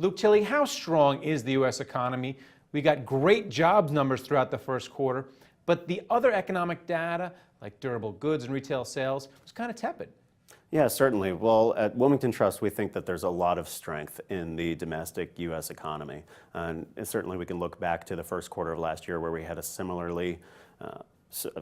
Luke Tilley, how strong is the U.S. economy? We got great jobs numbers throughout the first quarter, but the other economic data, like durable goods and retail sales, was kind of tepid. Yeah, certainly. Well, at Wilmington Trust, we think that there's a lot of strength in the domestic U.S. economy. And certainly we can look back to the first quarter of last year where we had a similarly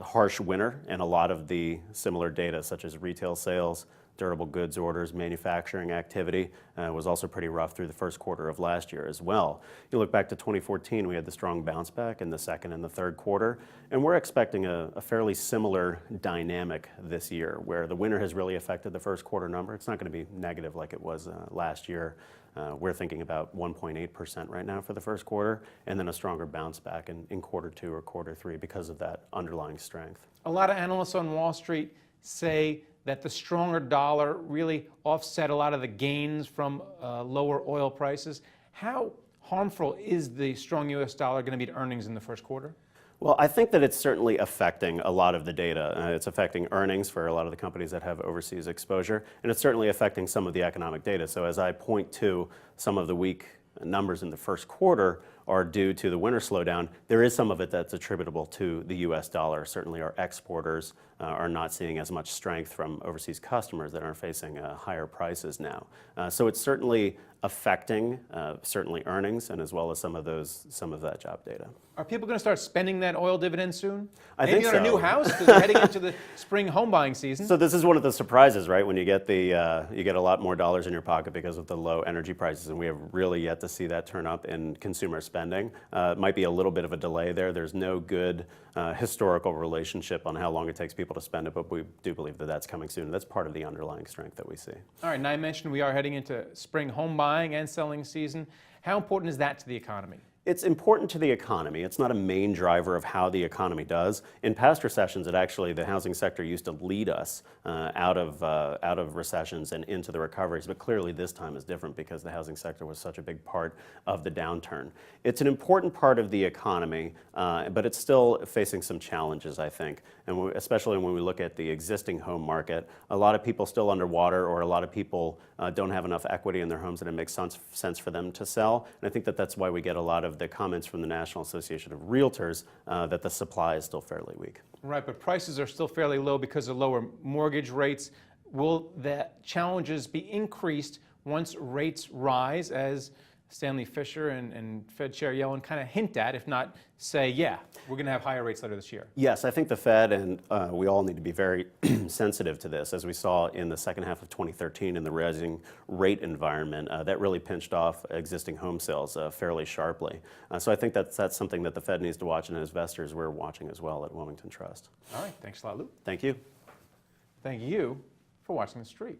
harsh winter, and a lot of the similar data, such as retail sales, durable goods orders, manufacturing activity, was also pretty rough through the first quarter of last year as well. You look back to 2014, we had the strong bounce back in the second and the third quarter, and we're expecting a fairly similar dynamic this year, where the winter has really affected the first quarter number. It's not going to be negative like it was last year. We're thinking about 1.8% right now for the first quarter, and then a stronger bounce back in quarter two or quarter three because of that underlying strength. A lot of analysts on Wall Street say that the stronger dollar really offset a lot of the gains from lower oil prices. How harmful is the strong U.S. dollar going to be to earnings in the first quarter? Well, I think that it's certainly affecting a lot of the data. It's affecting earnings for a lot of the companies that have overseas exposure, and it's certainly affecting some of the economic data. So as I point to some of the weak numbers in the first quarter are due to the winter slowdown, there is some of it that's attributable to the U.S. dollar. Certainly our exporters are not seeing as much strength from overseas customers that are facing higher prices now. So it's certainly affecting certainly earnings, and as well as some of that job data. Are people going to start spending that oil dividend soon? I think so. Maybe on a new house, because we're heading into the spring home buying season. So this is one of the surprises, right? When you get you get a lot more dollars in your pocket because of the low energy prices, and we have really yet to see that turn up in consumer spending. It might be a little bit of a delay there. There's no good historical relationship on how long it takes people to spend it, but we do believe that that's coming soon. That's part of the underlying strength that we see. All right, now I mentioned we are heading into spring home buying and selling season. How important is that to the economy? It's important to the economy. It's not a main driver of how the economy does. In past recessions, the housing sector used to lead us out of recessions and into the recoveries, but clearly this time is different because the housing sector was such a big part of the downturn. It's an important part of the economy, but it's still facing some challenges, I think, and especially when we look at the existing home market. A lot of people still underwater, or a lot of people don't have enough equity in their homes that it makes sense for them to sell, and I think that that's why we get a lot of the comments from the National Association of Realtors that the supply is still fairly weak. Right, but prices are still fairly low because of lower mortgage rates. Will the challenges be increased once rates rise, as Stanley Fischer and Fed Chair Yellen kind of hint at, if not say, yeah, we're going to have higher rates later this year? Yes, I think the Fed and we all need to be very sensitive to this, as we saw in the second half of 2013 in the rising rate environment. That really pinched off existing home sales fairly sharply. So I think that's something that the Fed needs to watch, and as investors we're watching as well at Wilmington Trust. All right, thanks a lot, Luke. Thank you. Thank you for watching The Street.